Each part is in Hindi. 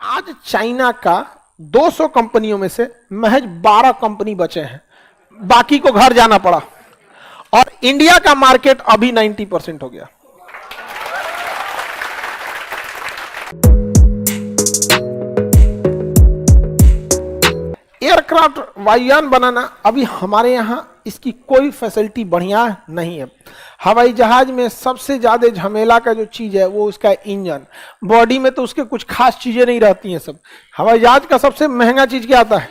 आज चाइना का 200 कंपनियों में से महज 12 कंपनी बचे हैं, बाकी को घर जाना पड़ा। और इंडिया का मार्केट अभी 90% हो गया। एयरक्राफ्ट वायुयान बनाना अभी हमारे यहां इसकी कोई फैसिलिटी बढ़िया नहीं है। हवाई जहाज में सबसे ज्यादा झमेला का जो चीज है वो उसका इंजन। बॉडी में तो उसके कुछ खास चीजें नहीं रहती हैं सब। हवाई जहाज का सबसे महंगा चीज क्या आता है?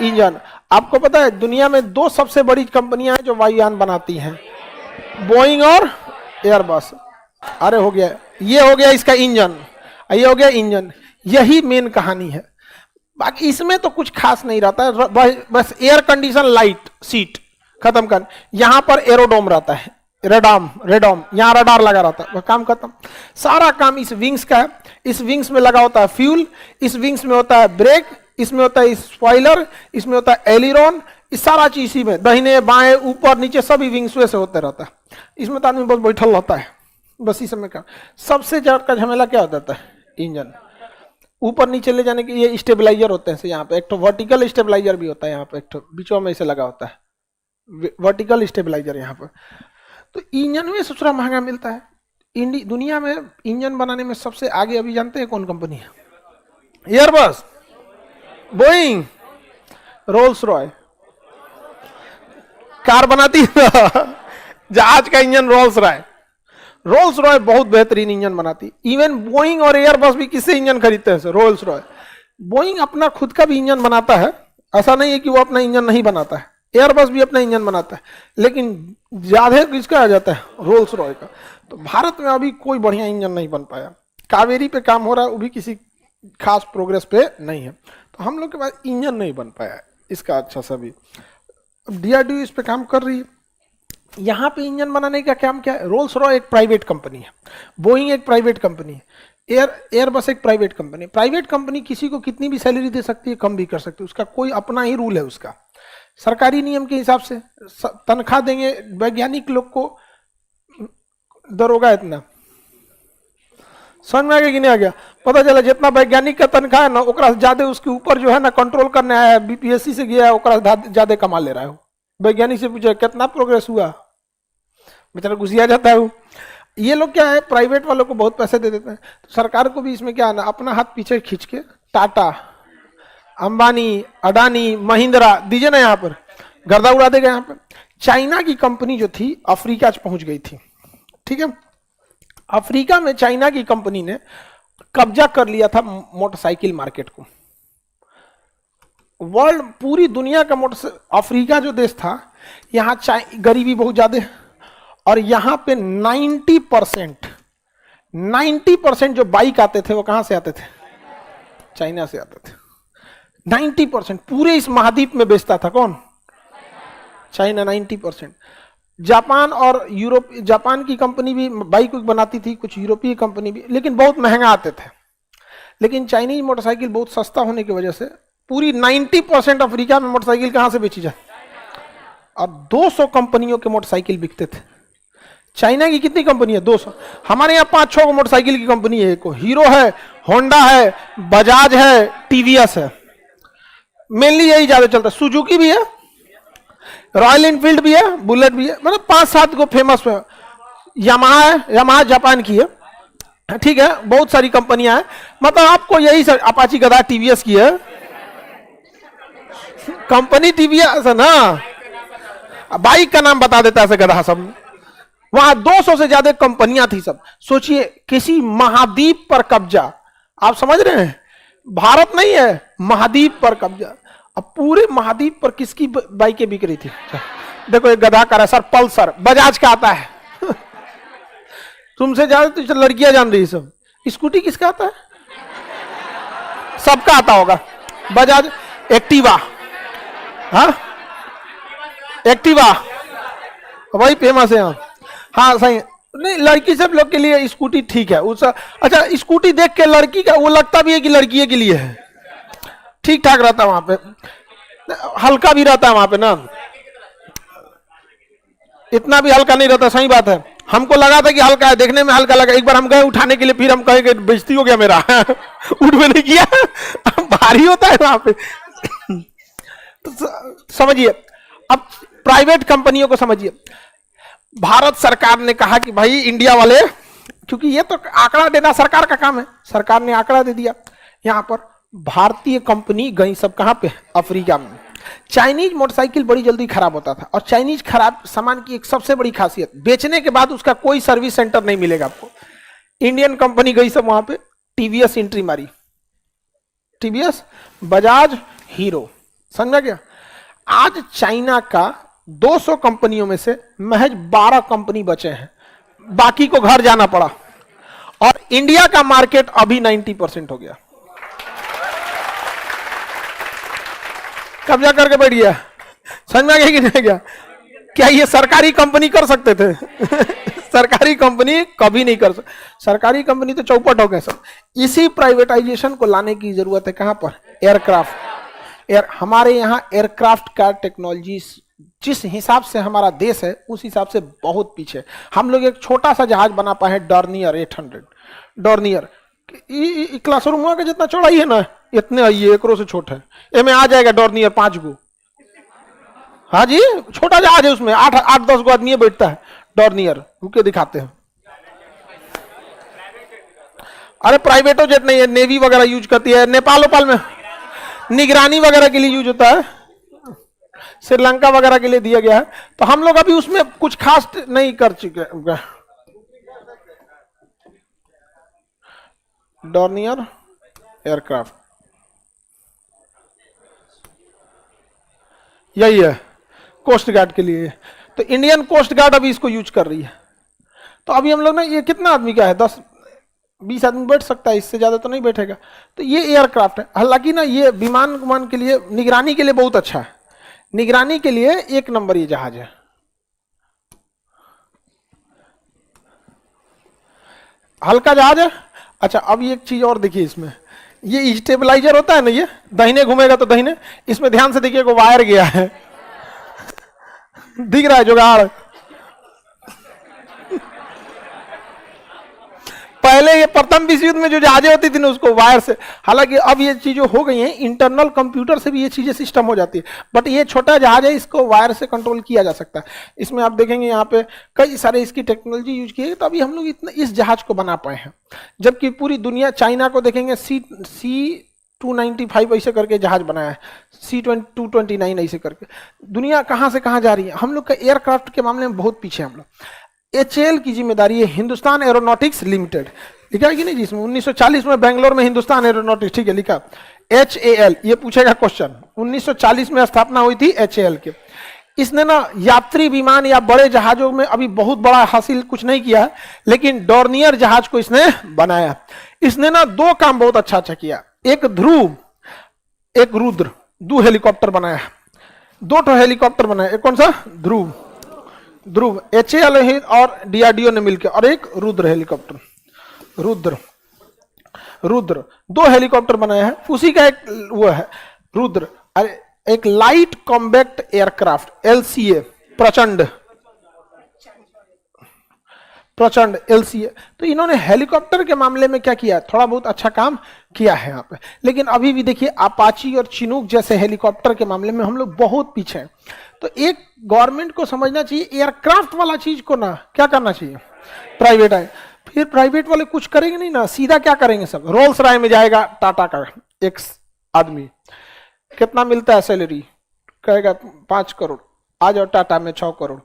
इंजन। आपको पता है दुनिया में 2 सबसे बड़ी कंपनियां हैं जो वायुयान बनाती हैं, बोइंग और एयरबस। अरे हो गया, ये हो गया इसका इंजन, ये हो गया इंजन। यही मेन कहानी है, बाकी इसमें तो कुछ खास नहीं रहता है। बस एयर कंडीशन लाइट सीट खत्म कर। यहां पर एरोडोम रहता है, रेडोम यहां रडार लगा रहता है, वह काम खत्म। सारा काम इस विंग्स का है। इस विंग्स में लगा होता है फ्यूल, इस विंग्स में होता है ब्रेक, इसमें होता है स्पॉइलर, इसमें होता है एलिरॉन। इस सारा चीज इसी में, दाहिने बाएं ऊपर नीचे सभी विंग्स से होते रहता है। इसमें तो आदमी बस बैठल रहता है, बस इस समय का सबसे ज्यादा झमेला क्या होता है? इंजन। ऊपर नीचे ले जाने के ये स्टेबलाइजर होते हैं। यहाँ पे एक तो वर्टिकल स्टेबलाइजर भी होता है, यहाँ पे एक तो बीचों में इसे लगा होता है वर्टिकल स्टेबलाइजर यहाँ पर। तो इंजन में सबसे महंगा मिलता है। दुनिया में इंजन बनाने में सबसे आगे अभी जानते हैं कौन कंपनी है? Airbus, Boeing, Rolls Royce. Car बनाती है जहाज का engine Rolls Royce. Rolls Royce बहुत बेहतरीन इंजन बनाती। इवन बोइंग और एयरबस भी किससे इंजन खरीदते हैं? रोल्स रॉय। बोइंग अपना खुद का भी इंजन बनाता है, ऐसा नहीं है कि वो अपना इंजन नहीं बनाता है। एयरबस भी अपना इंजन बनाता है, लेकिन ज्यादा किसका आ जाता है? रोल्स रॉय का। तो भारत में अभी कोई बढ़िया इंजन नहीं बन पाया। कावेरी पे काम हो रहा है, वो भी किसी खास प्रोग्रेस पे नहीं है। तो हम लोग के पास इंजन नहीं बन पाया इसका अच्छा सा भी। DRDO इस पे काम कर रही है। यहाँ पे इंजन बनाने का काम क्या है? रोल्स रॉय एक प्राइवेट कंपनी है, बोइंग एक प्राइवेट कंपनी है, एयरबस एक प्राइवेट कंपनी है। प्राइवेट कंपनी किसी को कितनी भी सैलरी दे सकती है, कम भी कर सकती है, उसका कोई अपना ही रूल है। उसका सरकारी नियम के हिसाब से तनख्वाह देंगे। वैज्ञानिक लोग को दरोगा इतना समझ में आ गया कि नहीं आ गया? पता चला जितना वैज्ञानिक का तनख्वाह है ना, ओकरा ज्यादा उसके ऊपर जो है ना कंट्रोल करने आया है, BPSC से गया है, ओकरा ज्यादा कमा ले रहा है। वैज्ञानिक से पूछा कितना प्रोग्रेस हुआ, बेचारा घुसिया जाता है। ये लोग क्या है, प्राइवेट वालों को बहुत पैसे दे देते हैं। तो सरकार को भी इसमें क्या है ना, अपना हाथ पीछे खींच के टाटा, अंबानी, अडानी, महिंद्रा दीजिए ना, यहाँ पर गर्दा उड़ा देगा। यहाँ पर चाइना की कंपनी जो थी अफ्रीका पहुंच गई थी, ठीक है। अफ्रीका में चाइना की कंपनी ने कब्जा कर लिया था मोटरसाइकिल मार्केट को। वर्ल्ड पूरी दुनिया का अफ्रीका जो देश था, यहाँ गरीबी बहुत ज्यादा है। और यहाँ पे 90% जो बाइक आते थे वो कहां से आते थे? चाइना से आते थे। 90% पूरे इस महाद्वीप में बेचता था कौन? चाइना। 90%। जापान और यूरोप, जापान की कंपनी भी बाइक बनाती थी, कुछ यूरोपीय कंपनी भी, लेकिन बहुत महंगा आते थे। लेकिन चाइनीज मोटरसाइकिल बहुत सस्ता होने की वजह से पूरी 90% अफ्रीका में मोटरसाइकिल कहां से बेची जाए? और 200 कंपनियों के मोटरसाइकिल बिकते थे। चाइना की कितनी कंपनी है? 200। हमारे यहाँ 5-6 मोटरसाइकिल की कंपनी है। हीरो है, होंडा है, बजाज है, TVS है, मेनली यही ज्यादा चलता है। सुजुकी भी है, रॉयल एनफील्ड भी है, बुलेट भी है, मतलब 5-7 को फेमस है। यामाहा है, यामाहा जापान की है, ठीक है। बहुत सारी कंपनियां हैं, मतलब आपको यही सर, अपाची गदा TVS की है कंपनी। TVS है ना, बाइक का नाम बता देता है गधा सब। वहां 200 से ज्यादा कंपनियां थी सब। सोचिए किसी महाद्वीप पर कब्जा, आप समझ रहे हैं? भारत नहीं है, महाद्वीप पर कब्जा। अब पूरे महाद्वीप पर किसकी बाइकें बिक रही थी? देखो एक गधा कर रहा है सर, पल्सर, बजाज का आता है तुमसे ज्यादा तो लड़कियां जान रही सब। स्कूटी किसका आता है? सबका आता होगा। बजाज एक्टिवा, हाँ एक्टिवा वही फेमस है यहाँ। हाँ सही। नहीं, लड़की सब लोग के लिए स्कूटी ठीक है। अच्छा, स्कूटी देख के लड़की का वो लगता भी है कि लड़की के लिए है, ठीक ठाक रहता है वहां पे, हल्का भी रहता है वहां पे ना, इतना भी हल्का नहीं रहता। सही बात है, हमको लगा था कि हल्का है, देखने में हल्का लगा। एक बार हम गए उठाने के लिए, फिर हम कहे कि बेइज्जती हो गया मेरा उठ में नहीं किया भारी होता है वहां पे तो समझिए, अब प्राइवेट कंपनियों को समझिए। भारत सरकार ने कहा कि भाई इंडिया वाले, क्योंकि ये तो आंकड़ा देना सरकार का काम है, सरकार ने आंकड़ा दे दिया। यहां पर भारतीय कंपनी गई सब कहां पे, अफ्रीका में। चाइनीज मोटरसाइकिल बड़ी जल्दी खराब होता था, और चाइनीज खराब सामान की एक सबसे बड़ी खासियत, बेचने के बाद उसका कोई सर्विस सेंटर नहीं मिलेगा आपको। इंडियन कंपनी गई सब वहां पे, टीवीएस एंट्री मारी, टीवीएस, बजाज, हीरो, समझा गया। आज चाइना का 200 कंपनियों में से महज 12 कंपनी बचे हैं, बाकी को घर जाना पड़ा। और इंडिया का मार्केट अभी 90% हो गया, कब्जा करके बैठ गया। समझ में आ गया कि नहीं गया? क्या ये सरकारी कंपनी कर सकते थे? सरकारी कंपनी कभी नहीं कर सकते, सरकारी कंपनी तो चौपट हो गए सब। इसी प्राइवेटाइजेशन को लाने की जरूरत है कहां पर, एयरक्राफ्ट। हमारे यहां एयरक्राफ्ट का टेक्नोलॉजी जिस हिसाब से हमारा देश है उस हिसाब से बहुत पीछे। हम लोग एक छोटा सा जहाज बना पाए हैं, डॉर्नियर 800। डॉर्नियर क्लासरूम का जितना चौड़ाई है ना, इतने आइए, एकरो से छोटा है, ये में आ जाएगा डॉर्नियर 5 गो। हाँ जी, छोटा जहाज है, उसमें 8-10 गो आदमी बैठता है। डॉर्नियर रुके दिखाते हैं। अरे प्राइवेटो जेट नहीं है, नेवी वगैरह यूज करती है, नेपाल ओपाल में निगरानी वगैरह के लिए यूज होता है, श्रीलंका वगैरह के लिए दिया गया है। तो हम लोग अभी उसमें कुछ खास नहीं कर चुके। डॉर्नियर एयरक्राफ्ट यही है कोस्ट गार्ड के लिए। तो इंडियन कोस्ट गार्ड अभी इसको यूज कर रही है। तो अभी हम लोग ना, ये कितना आदमी का है, 10-20 आदमी बैठ सकता है, इससे ज्यादा तो नहीं बैठेगा। तो ये एयरक्राफ्ट है। हालांकि ना ये विमान के लिए, निगरानी के लिए बहुत अच्छा है, निगरानी के लिए एक नंबर ये जहाज है। हल्का जहाज है। अच्छा, अब ये एक चीज और देखिए, इसमें ये स्टेबलाइजर होता है ना, ये दाहिने घूमेगा तो दाहिने, इसमें ध्यान से देखिए, को वायर गया है दिख रहा है जुगाड़। पहले ये प्रथम विश्व युद्ध में जो जहाजें होती थी ना, उसको वायर से, हालांकि अब ये चीजें हो गई हैं, इंटरनल कंप्यूटर से भी ये चीजें सिस्टम हो जाती है। बट ये छोटा जहाज है, इसको वायर से कंट्रोल किया जा सकता है। इसमें आप देखेंगे यहाँ पे कई सारे इसकी टेक्नोलॉजी यूज की है। तो अभी हम लोग इतना इस जहाज को बना पाए हैं, जबकि पूरी दुनिया, चाइना को देखेंगे C-295 ऐसे करके जहाज बनाया है, C-229 ऐसे करके। दुनिया कहां से कहां जा रही है। हम लोग का एयरक्राफ्ट के मामले में बहुत पीछे हम लोग। HAL की जिम्मेदारी है हिंदुस्तान एरोनॉटिक्स लिमिटेड, लिखा है कि नहीं जिसमें 1940 में बेंगलोर में हिंदुस्तान एरोनॉटिक्स, ठीक है लिखा, HAL, ये पूछेगा क्वेश्चन। 1940 में स्थापना हुई थी HAL के। इसने ना यात्री विमान या बड़े जहाजों में अभी बहुत बड़ा हासिल कुछ नहीं किया, लेकिन डॉर्नियर जहाज को इसने बनाया। इसने ना 2 काम बहुत अच्छा किया, एक ध्रुव, एक रुद्र, 2 हेलीकॉप्टर बनाया, 2 हेलीकॉप्टर बनाया। एक कौन सा, ध्रुव, HAL और DRDO ने मिलकर, और एक रुद्र हेलीकॉप्टर, रुद्र 2 हेलीकॉप्टर बनाया है। उसी का एक वो है रुद्र। अरे एक लाइट कॉम्बैक्ट एयरक्राफ्ट, LCA, प्रचंड LCA। तो इन्होंने हेलीकॉप्टर के मामले में क्या किया, थोड़ा बहुत अच्छा काम किया है यहाँ पे। लेकिन अभी भी देखिए, अपाची और चिनूक जैसे हेलीकॉप्टर के मामले में हम लोग बहुत पीछे हैं। तो एक गवर्नमेंट को समझना चाहिए, एयरक्राफ्ट वाला चीज को ना क्या करना चाहिए, प्राइवेट है। फिर प्राइवेट वाले कुछ करेंगे नहीं ना, सीधा क्या करेंगे, सब रोल्स रॉय में जाएगा टाटा का एक आदमी, कितना मिलता है सैलरी, कहेगा 5 करोड़, आ जाओ टाटा में 6 करोड़,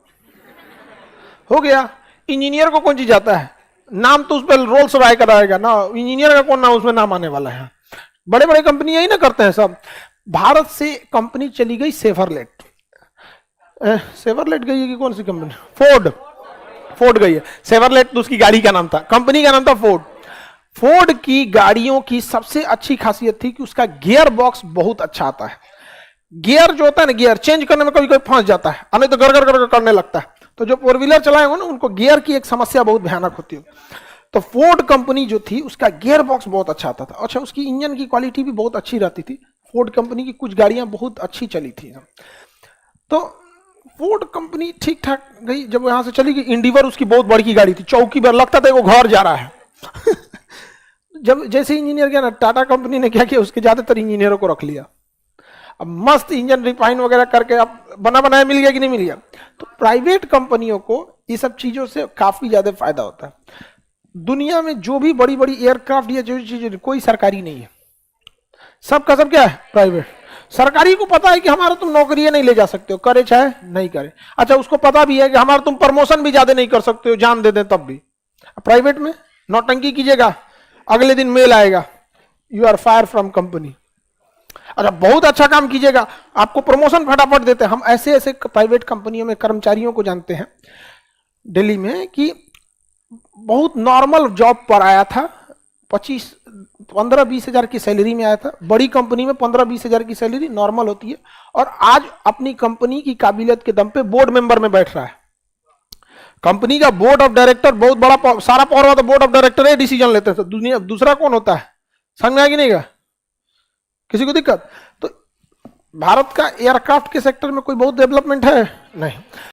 हो गया। इंजीनियर को कौन चीज जाता है, नाम तो उस पर रोल्स रॉय का रहेगा ना, इंजीनियर का कौन नाम उसमें नाम आने वाला है। बड़े बड़े कंपनी यही ना करते हैं सब। भारत से कंपनी चली गई सेवरलेट गई है कि कौन सी कंपनी, फोर्ड गई है। सेवरलेट तो उसकी गाड़ी का नाम था, कंपनी का नाम था फोर्ड। फोर्ड की गाड़ियों की सबसे अच्छी खासियत थी कि उसका गियर बॉक्स बहुत अच्छा आता है। गियर जो होता है ना, गियर चेंज करने में कभी कोई फंस जाता है, नहीं तो गड़गड़ करने लगता है। तो जो 4 व्हीलर चलाए हो ना, उनको गियर की एक समस्या बहुत भयानक होती है। तो फोर्ड कंपनी जो थी, उसका गियर बॉक्स बहुत अच्छा आता था। अच्छा, उसकी इंजन की क्वालिटी भी बहुत अच्छी रहती थी। फोर्ड कंपनी की कुछ गाड़ियां बहुत अच्छी चली थी। तो फोर्ड कंपनी ठीक ठाक गई, जब यहां से चली गई। इंडिवर उसकी बहुत बड़ी की गाड़ी थी, चौकी पर लगता था वो घर जा रहा है। जब जैसे इंजीनियर गया ना, टाटा कंपनी ने क्या किया, उसके ज्यादातर इंजीनियरों को रख लिया। अब मस्त इंजन रिफाइन वगैरह करके अब बना बनाया मिल गया कि नहीं मिल गया। तो प्राइवेट कंपनियों को ये सब चीजों से काफी ज्यादा फायदा होता है। दुनिया में जो भी बड़ी बड़ी एयरक्राफ्ट या जो चीजें, कोई सरकारी नहीं है, सबका सब क्या है, प्राइवेट। सरकारी को पता है कि हमारा तुम नौकरी नहीं ले जा सकते हो, करे चाहे नहीं करे। अच्छा, उसको पता भी है कि हमारा तुम प्रमोशन भी ज्यादा नहीं कर सकते हो, जान दे दें तब भी। प्राइवेट में नौटंकी कीजिएगा, अगले दिन मेल आएगा, you are fire from company. अच्छा, बहुत अच्छा काम कीजिएगा, आपको प्रमोशन फटाफट देते हैं। हम ऐसे ऐसे प्राइवेट कंपनियों में कर्मचारियों को जानते हैं दिल्ली में कि बहुत नॉर्मल जॉब पर आया था, 15-20 हजार की सैलरी में आया था। बड़ी कंपनी में 15-20 हजार की सैलरी नॉर्मल होती है, और आज अपनी कंपनी की काबिलियत के दम पे बोर्ड मेंबर में बैठ रहा है। कंपनी का बोर्ड ऑफ डायरेक्टर, बहुत बड़ा सारा पावर वाला बोर्ड ऑफ डायरेक्टर है, डिसीजन लेते हैं। दुनिया दूसरा कौन होता है, समझ में आएगी नहीं का किसी को दिक्कत? तो भारत का एयरक्राफ्ट के सेक्टर में कोई बहुत डेवलपमेंट है नहीं।